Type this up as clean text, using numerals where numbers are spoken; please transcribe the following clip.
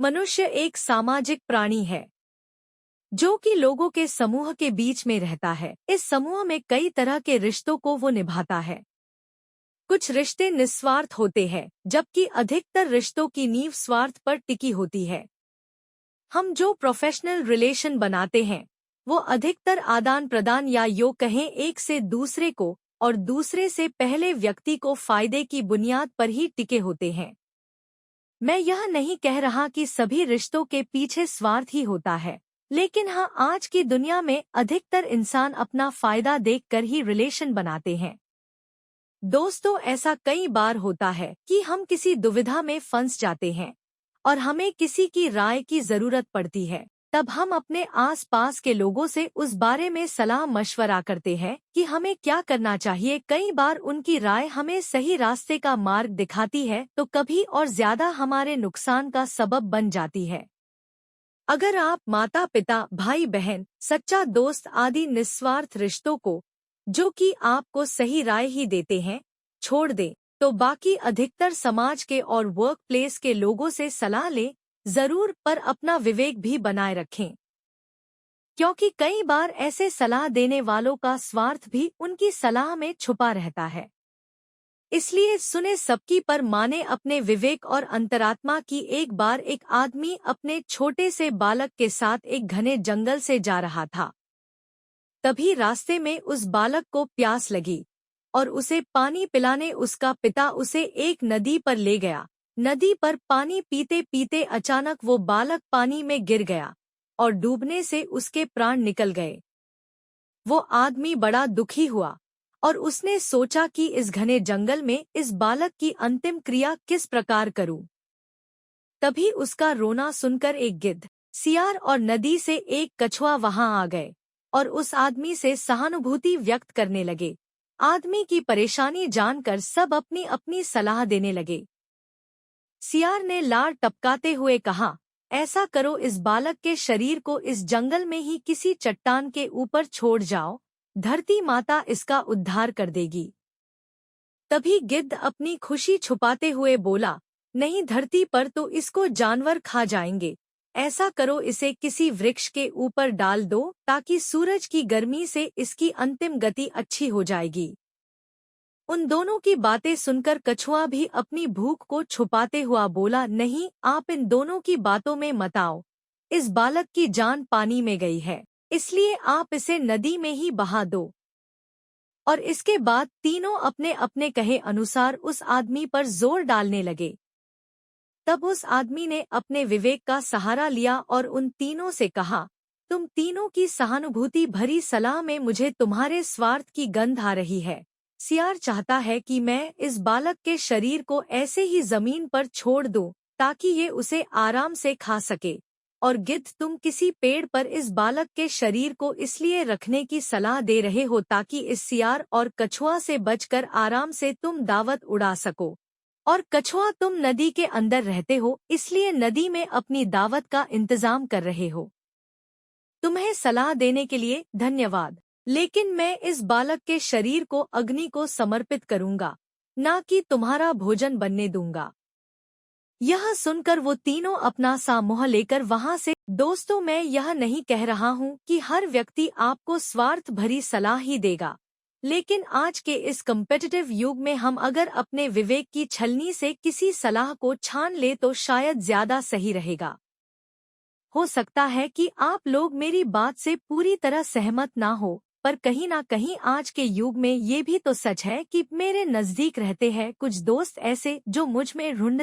मनुष्य एक सामाजिक प्राणी है जो कि लोगों के समूह के बीच में रहता है। इस समूह में कई तरह के रिश्तों को वो निभाता है। कुछ रिश्ते निस्वार्थ होते हैं, जबकि अधिकतर रिश्तों की नींव स्वार्थ पर टिकी होती है। हम जो प्रोफेशनल रिलेशन बनाते हैं, वो अधिकतर आदान प्रदान या यूं कहें एक से दूसरे को और दूसरे से पहले व्यक्ति को फायदे की बुनियाद पर ही टिके होते हैं। मैं यह नहीं कह रहा कि सभी रिश्तों के पीछे स्वार्थ ही होता है, लेकिन हाँ, आज की दुनिया में अधिकतर इंसान अपना फायदा देखकर ही रिलेशन बनाते हैं। दोस्तों, ऐसा कई बार होता है कि हम किसी दुविधा में फंस जाते हैं और हमें किसी की राय की जरूरत पड़ती है। तब हम अपने आसपास के लोगों से उस बारे में सलाह मशवरा करते हैं कि हमें क्या करना चाहिए। कई बार उनकी राय हमें सही रास्ते का मार्ग दिखाती है, तो कभी और ज्यादा हमारे नुकसान का सबब बन जाती है। अगर आप माता पिता, भाई बहन, सच्चा दोस्त आदि निस्वार्थ रिश्तों को, जो कि आपको सही राय ही देते हैं, छोड़ दें, तो बाकी अधिकतर समाज के और वर्क प्लेस के लोगों से सलाह लें जरूर, पर अपना विवेक भी बनाए रखें, क्योंकि कई बार ऐसे सलाह देने वालों का स्वार्थ भी उनकी सलाह में छुपा रहता है। इसलिए सुने सबकी पर माने अपने विवेक और अंतरात्मा की। एक बार एक आदमी अपने छोटे से बालक के साथ एक घने जंगल से जा रहा था। तभी रास्ते में उस बालक को प्यास लगी और उसे पानी पिलाने उसका पिता उसे एक नदी पर ले गया। नदी पर पानी पीते पीते अचानक वो बालक पानी में गिर गया और डूबने से उसके प्राण निकल गए। वो आदमी बड़ा दुखी हुआ और उसने सोचा कि इस घने जंगल में इस बालक की अंतिम क्रिया किस प्रकार करूं। तभी उसका रोना सुनकर एक गिद्ध, सियार और नदी से एक कछुआ वहां आ गए और उस आदमी से सहानुभूति व्यक्त करने लगे। आदमी की परेशानी जानकर सब अपनी अपनी सलाह देने लगे। सियार ने लार टपकाते हुए कहा, ऐसा करो, इस बालक के शरीर को इस जंगल में ही किसी चट्टान के ऊपर छोड़ जाओ, धरती माता इसका उद्धार कर देगी। तभी गिद्ध अपनी खुशी छुपाते हुए बोला, नहीं, धरती पर तो इसको जानवर खा जाएंगे। ऐसा करो, इसे किसी वृक्ष के ऊपर डाल दो ताकि सूरज की गर्मी से इसकी अंतिम गति अच्छी हो जाएगी। उन दोनों की बातें सुनकर कछुआ भी अपनी भूख को छुपाते हुआ बोला, नहीं, आप इन दोनों की बातों में मत आओ। इस बालक की जान पानी में गई है, इसलिए आप इसे नदी में ही बहा दो। और इसके बाद तीनों अपने अपने कहे अनुसार उस आदमी पर जोर डालने लगे। तब उस आदमी ने अपने विवेक का सहारा लिया और उन तीनों से कहा, तुम तीनों की सहानुभूति भरी सलाह में मुझे तुम्हारे स्वार्थ की गंध आ रही है। सियार चाहता है कि मैं इस बालक के शरीर को ऐसे ही जमीन पर छोड़ दूं ताकि ये उसे आराम से खा सके, और गिद्ध, तुम किसी पेड़ पर इस बालक के शरीर को इसलिए रखने की सलाह दे रहे हो ताकि इस सियार और कछुआ से बचकर आराम से तुम दावत उड़ा सको। और कछुआ, तुम नदी के अंदर रहते हो, इसलिए नदी में अपनी दावत का इंतजाम कर रहे हो। तुम्हें सलाह देने के लिए धन्यवाद, लेकिन मैं इस बालक के शरीर को अग्नि को समर्पित करूंगा, ना कि तुम्हारा भोजन बनने दूंगा। यह सुनकर वो तीनों अपना सा मुँह लेकर वहां से। दोस्तों, मैं यह नहीं कह रहा हूँ कि हर व्यक्ति आपको स्वार्थ भरी सलाह ही देगा, लेकिन आज के इस कम्पिटिटिव युग में हम अगर अपने विवेक की छलनी से किसी सलाह को छान ले तो शायद ज्यादा सही रहेगा। हो सकता है कि आप लोग मेरी बात से पूरी तरह सहमत ना हो, पर कहीं ना कहीं आज के युग में ये भी तो सच है कि मेरे नजदीक रहते हैं कुछ दोस्त ऐसे जो मुझ में ढूंढ